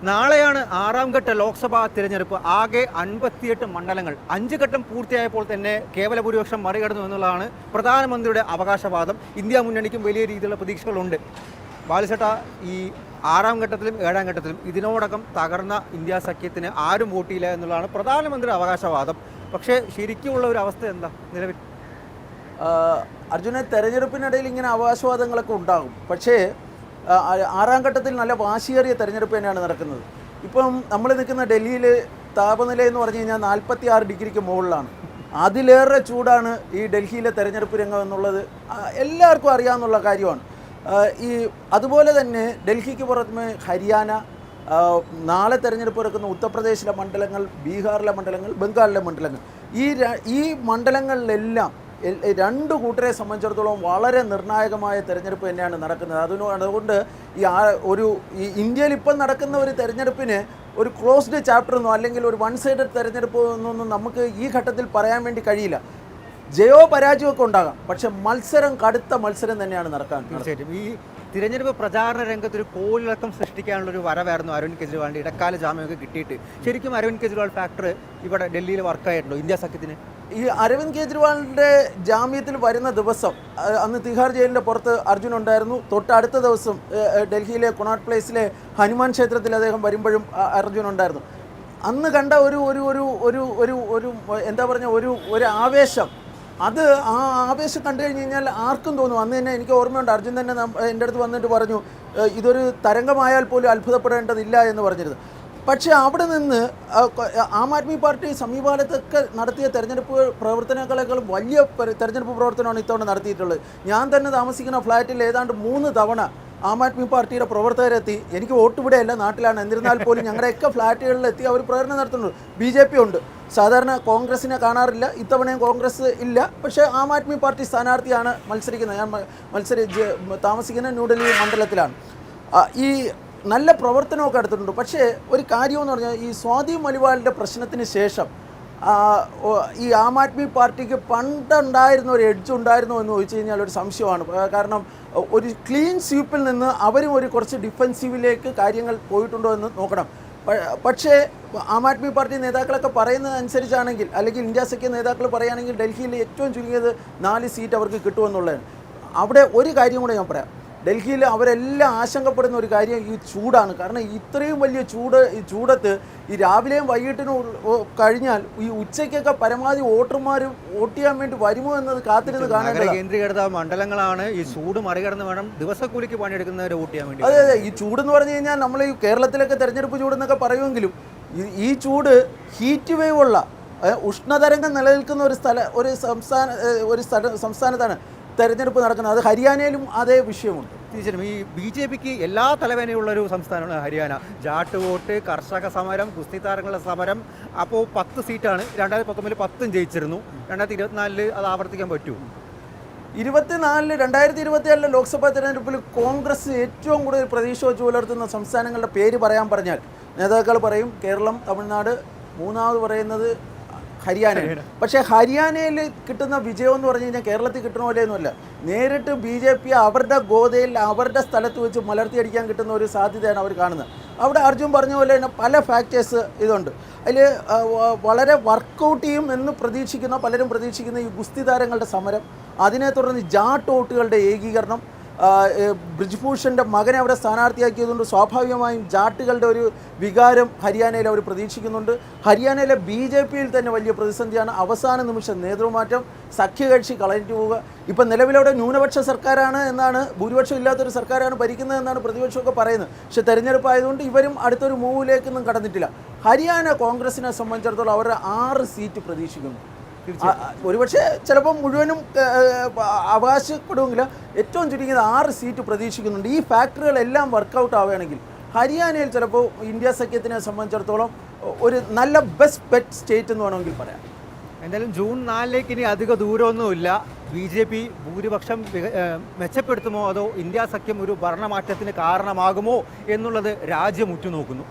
നാളെയാണ് ആറാം ഘട്ട ലോക്സഭാ തിരഞ്ഞെടുപ്പ്. ആകെ 58 മണ്ഡലങ്ങൾ 5 ഘട്ടം പൂർത്തിയായപ്പോൾ തന്നെ കേവല ഭൂരിപക്ഷം മറികടന്നു എന്നുള്ളതാണ് പ്രധാനമന്ത്രിയുടെ അവകാശവാദം. ഇന്ത്യ മുന്നണിക്കും വലിയ രീതിയിലുള്ള പ്രതീക്ഷകളുണ്ട്. ബാലുചേട്ടാ, ഈ ആറാം ഘട്ടത്തിലും ഏഴാം ഘട്ടത്തിലും ഇതിനോടകം തകർന്ന ഇന്ത്യ സഖ്യത്തിന് ആരും വോട്ടിയില്ല എന്നുള്ളതാണ് പ്രധാനമന്ത്രിയുടെ അവകാശവാദം. പക്ഷേ ശരിക്കുമുള്ള ഒരു അവസ്ഥ എന്താ നിലവിൽ? അർജുന, തെരഞ്ഞെടുപ്പിനിടയിൽ ഇങ്ങനെ അവകാശവാദങ്ങളൊക്കെ ഉണ്ടാകും. പക്ഷേ ആറാം ഘട്ടത്തിൽ നല്ല വാശിയേറിയ തെരഞ്ഞെടുപ്പ് തന്നെയാണ് നടക്കുന്നത്. ഇപ്പം നമ്മൾ നിൽക്കുന്ന ഡൽഹിയിൽ താപനില എന്ന് പറഞ്ഞു കഴിഞ്ഞാൽ 46 ഡിഗ്രിക്ക് മുകളിലാണ്. അതിലേറെ ചൂടാണ് ഈ ഡൽഹിയിലെ തെരഞ്ഞെടുപ്പ് രംഗം എന്നുള്ളത് എല്ലാവർക്കും അറിയാവുന്ന കാര്യമാണ്. അതുപോലെ തന്നെ ഡൽഹിക്ക് പുറമെ ഹരിയാന, നാളെ തെരഞ്ഞെടുപ്പ് നടക്കുന്ന ഉത്തർപ്രദേശിലെ മണ്ഡലങ്ങൾ, ബീഹാറിലെ മണ്ഡലങ്ങൾ, ബംഗാളിലെ മണ്ഡലങ്ങൾ, ഈ മണ്ഡലങ്ങളിലെല്ലാം രണ്ട് കൂട്ടരെ സംബന്ധിച്ചിടത്തോളം വളരെ നിർണായകമായ തെരഞ്ഞെടുപ്പ് തന്നെയാണ് നടക്കുന്നത്. അതുകൊണ്ട് ഈ ഇന്ത്യയിൽ ഇപ്പം നടക്കുന്ന ഒരു തെരഞ്ഞെടുപ്പിന് ഒരു ക്ലോസ്ഡ് ചാപ്റ്റർ എന്നോ അല്ലെങ്കിൽ ഒരു വൺ സൈഡഡ് തെരഞ്ഞെടുപ്പ് എന്നൊന്നും നമുക്ക് ഈ ഘട്ടത്തിൽ പറയാൻ വേണ്ടി കഴിയില്ല. ജയോ പരാജയമൊക്കെ ഉണ്ടാകാം, പക്ഷെ കടുത്ത മത്സരം തന്നെയാണ് നടക്കാൻ. തീർച്ചയായിട്ടും ഈ തിരഞ്ഞെടുപ്പ് പ്രചാരണ രംഗത്തൊരു കോളിളക്കം സൃഷ്ടിക്കാനുള്ളൊരു വരവായിരുന്നു അരവിന്ദ് കെജ്രിവാളിൻ്റെ ഇടക്കാല ജാമ്യമൊക്കെ കിട്ടിയിട്ട്. ശരിക്കും അരവിന്ദ് കെജ്രിവാൾ ഫാക്ടർ ഇവിടെ ഡൽഹിയിൽ വർക്കായിട്ടുണ്ടോ ഇന്ത്യ സഖ്യത്തിന്? ഈ അരവിന്ദ് കെജ്രിവാളിൻ്റെ ജാമ്യത്തിൽ വരുന്ന ദിവസം അന്ന് തിഹാർ ജയിലിൻ്റെ പുറത്ത് അർജുൻ ഉണ്ടായിരുന്നു. തൊട്ടടുത്ത ദിവസം ഡൽഹിയിലെ കൊണാട്ട് പ്ലേസിലെ ഹനുമാൻ ക്ഷേത്രത്തിൽ അദ്ദേഹം വരുമ്പോഴും അർജുൻ ഉണ്ടായിരുന്നു. അന്ന് കണ്ട ഒരു എന്താ പറഞ്ഞ ഒരു ആവേശം, ആ ആവേശം കണ്ടു കഴിഞ്ഞ് കഴിഞ്ഞാൽ ആർക്കും തോന്നും. അന്ന് തന്നെ എനിക്ക് ഓർമ്മയുണ്ട്, അർജുൻ തന്നെ എൻ്റെ അടുത്ത് വന്നിട്ട് പറഞ്ഞു, ഇതൊരു തരംഗമായാൽ പോലും അത്ഭുതപ്പെടേണ്ടതില്ല എന്ന് പറഞ്ഞിരുന്നു. പക്ഷേ അവിടെ നിന്ന് ആം ആദ്മി പാർട്ടി സമീപകാലത്തൊക്കെ നടത്തിയ തെരഞ്ഞെടുപ്പ് പ്രവർത്തനങ്ങളെക്കാളും വലിയ തെരഞ്ഞെടുപ്പ് പ്രവർത്തനമാണ് ഇത്തവണ നടത്തിയിട്ടുള്ളത്. ഞാൻ തന്നെ താമസിക്കുന്ന ഫ്ലാറ്റിൽ ഏതാണ്ട് 3 തവണ ആം ആദ്മി പാർട്ടിയുടെ പ്രവർത്തകരെത്തി. എനിക്ക് വോട്ട് ഇവിടെയല്ല, നാട്ടിലാണ്. എന്നിരുന്നാൽ പോലും ഞങ്ങളുടെയൊക്കെ ഫ്ലാറ്റുകളിലെത്തി അവർ പ്രചരണം നടത്തുന്നുണ്ട്. BJP ഉണ്ട്. സാധാരണ കോൺഗ്രസിനെ കാണാറില്ല, ഇത്തവണയും കോൺഗ്രസ് ഇല്ല. പക്ഷേ ആം ആദ്മി പാർട്ടി സ്ഥാനാർത്ഥിയാണ് മത്സരിക്കുന്നത്. ഞാൻ താമസിക്കുന്ന ന്യൂഡൽഹി മണ്ഡലത്തിലാണ്. ഈ നല്ല പ്രവർത്തനമൊക്കെ എടുത്തിട്ടുണ്ട്. പക്ഷേ ഒരു കാര്യമെന്ന് പറഞ്ഞാൽ ഈ സ്വാതി മലിവാലിൻ്റെ പ്രശ്നത്തിന് ശേഷം ഈ ആം ആദ്മി പാർട്ടിക്ക് പണ്ടുണ്ടായിരുന്ന ഒരു എഡ്ജ് ഉണ്ടായിരുന്നോ എന്ന് ചോദിച്ചു കഴിഞ്ഞാൽ ഒരു സംശയമാണ്. കാരണം ഒരു ക്ലീൻ സ്വീപ്പിൽ നിന്ന് അവരും കുറച്ച് ഡിഫെൻസീവിലേക്ക് കാര്യങ്ങൾ പോയിട്ടുണ്ടോ എന്ന് നോക്കണം. പക്ഷേ ആം ആദ്മി പാർട്ടി നേതാക്കളൊക്കെ പറയുന്നതനുസരിച്ചാണെങ്കിൽ, അല്ലെങ്കിൽ ഇന്ത്യ സഖ്യ നേതാക്കൾ പറയുകയാണെങ്കിൽ ഡൽഹിയിൽ ഏറ്റവും ചുരുങ്ങിയത് 4 സീറ്റ് അവർക്ക് കിട്ടുമെന്നുള്ളതാണ്. അവിടെ ഒരു കാര്യം കൂടെ ഞാൻ പറയാം. ഡൽഹിയിൽ അവരെല്ലാം ആശങ്കപ്പെടുന്ന ഒരു കാര്യം ഈ ചൂടാണ്. കാരണം ഇത്രയും വലിയ ചൂടത്ത് ഈ രാവിലെയും വൈകിട്ടിനും കഴിഞ്ഞാൽ ഈ ഉച്ചയ്ക്കൊക്കെ പരമാവധി വോട്ടർമാർ വോട്ട് ചെയ്യാൻ വേണ്ടി വരുമോ എന്നത് കാത്തിരുന്ന് കാണേണ്ടത്. കേന്ദ്രീകൃത മണ്ഡലങ്ങളാണ്. ഈ ചൂട് മറികടന്ന് വേണം ദിവസക്കൂലിക്ക് പണിയെടുക്കുന്നവരെ വോട്ട് ചെയ്യാൻ വേണ്ടി. അതെ, ഈ ചൂടെന്ന് പറഞ്ഞു കഴിഞ്ഞാൽ നമ്മൾ ഈ കേരളത്തിലൊക്കെ തെരഞ്ഞെടുപ്പ് ചൂടെന്നൊക്കെ പറയുമെങ്കിലും ഈ ചൂട് ഹീറ്റ് വേവ് ഉള്ള ഉഷ്ണതരംഗം നിലനിൽക്കുന്ന ഒരു സംസ്ഥാനത്താണ് തെരഞ്ഞെടുപ്പ് നടക്കുന്നത്. അത് ഹരിയാനയിലും അതേ വിഷയമുണ്ട്. തീർച്ചയായും ഈ BJPക്ക് എല്ലാ തലവേനയുള്ളൊരു സംസ്ഥാനമാണ് ഹരിയാന. ജാട്ട് വോട്ട്, കർഷക സമരം, ഗുസ്തി താരങ്ങളുടെ സമരം. അപ്പോൾ 10 സീറ്റാണ്. 2019 10 ജയിച്ചിരുന്നു. 2024 അത് ആവർത്തിക്കാൻ പറ്റുമോ? 2024 ലോക്സഭാ തെരഞ്ഞെടുപ്പിൽ കോൺഗ്രസ് ഏറ്റവും കൂടുതൽ പ്രതീക്ഷ വെച്ച് പുലർത്തുന്ന സംസ്ഥാനങ്ങളുടെ പേര് പറയാൻ പറഞ്ഞാൽ നേതാക്കൾ പറയും കേരളം, തമിഴ്നാട്, മൂന്നാമത് പറയുന്നത് ഹരിയാനയാണ്. പക്ഷേ ഹരിയാനയിൽ കിട്ടുന്ന വിജയം എന്ന് പറഞ്ഞു കഴിഞ്ഞാൽ കേരളത്തിൽ കിട്ടണ പോലെയൊന്നുമല്ല. നേരിട്ട് BJP അവരുടെ ഗോതയിൽ അവരുടെ സ്ഥലത്ത് വെച്ച് മലർത്തിയടിക്കാൻ കിട്ടുന്ന ഒരു സാധ്യതയാണ് അവർ കാണുന്നത്. അവിടെ അർജുൻ പറഞ്ഞ പോലെ തന്നെ പല ഫാക്ടേഴ്സ് ഇതുണ്ട്. അതിൽ വളരെ വർക്കൗട്ട് ചെയ്യും എന്ന് പലരും പ്രതീക്ഷിക്കുന്ന ഈ ഗുസ്തി താരങ്ങളുടെ സമരം, അതിനെ തുടർന്ന് ജാട്ട് വോട്ടുകളുടെ ഏകീകരണം, ബ്രിജ്ഭൂഷൻ്റെ മകനെ അവിടെ സ്ഥാനാർത്ഥിയാക്കിയതുകൊണ്ട് സ്വാഭാവികമായും ജാട്ടുകളുടെ ഒരു വികാരം ഹരിയാനയിൽ അവർ പ്രതീക്ഷിക്കുന്നുണ്ട്. ഹരിയാനയിലെ BJPയിൽ തന്നെ വലിയ പ്രതിസന്ധിയാണ്. അവസാന നിമിഷം നേതൃമാറ്റം, സഖ്യകക്ഷി കളഞ്ഞു പോവുക. ഇപ്പം നിലവിലവിടെ ന്യൂനപക്ഷ സർക്കാരാണ് എന്നാണ്, ഭൂരിപക്ഷം ഇല്ലാത്തൊരു സർക്കാരാണ് ഭരിക്കുന്നതെന്നാണ് പ്രതിപക്ഷമൊക്കെ പറയുന്നത്. പക്ഷേ തെരഞ്ഞെടുപ്പ് ആയതുകൊണ്ട് ഇവരും അടുത്തൊരു മൂവിലേക്കൊന്നും കടന്നിട്ടില്ല. ഹരിയാന കോൺഗ്രസിനെ സംബന്ധിച്ചിടത്തോളം അവരുടെ 6 സീറ്റ് പ്രതീക്ഷിക്കുന്നു. ഒരുപക്ഷെ ചിലപ്പോൾ മുഴുവനും അവകാശപ്പെടുമെങ്കിലും ഏറ്റവും ചുരുങ്ങിയത് 6 സീറ്റ് പ്രതീക്ഷിക്കുന്നുണ്ട്. ഈ ഫാക്ടറികളെല്ലാം വർക്കൗട്ട് ആവുകയാണെങ്കിൽ ഹരിയാനയിൽ ചിലപ്പോൾ ഇന്ത്യ സഖ്യത്തിനെ സംബന്ധിച്ചിടത്തോളം ഒരു നല്ല ബെസ്റ്റ് ബെറ്റ് സ്റ്റേറ്റ് എന്ന് വേണമെങ്കിൽ പറയാം. എന്തായാലും ജൂൺ 4 ഇനി അധിക ദൂരമൊന്നുമില്ല. BJP ഭൂരിപക്ഷം മെച്ചപ്പെടുത്തുമോ അതോ ഇന്ത്യ സഖ്യം ഒരു ഭരണമാറ്റത്തിന് കാരണമാകുമോ എന്നുള്ളത് രാജ്യം ഉറ്റുനോക്കുന്നു.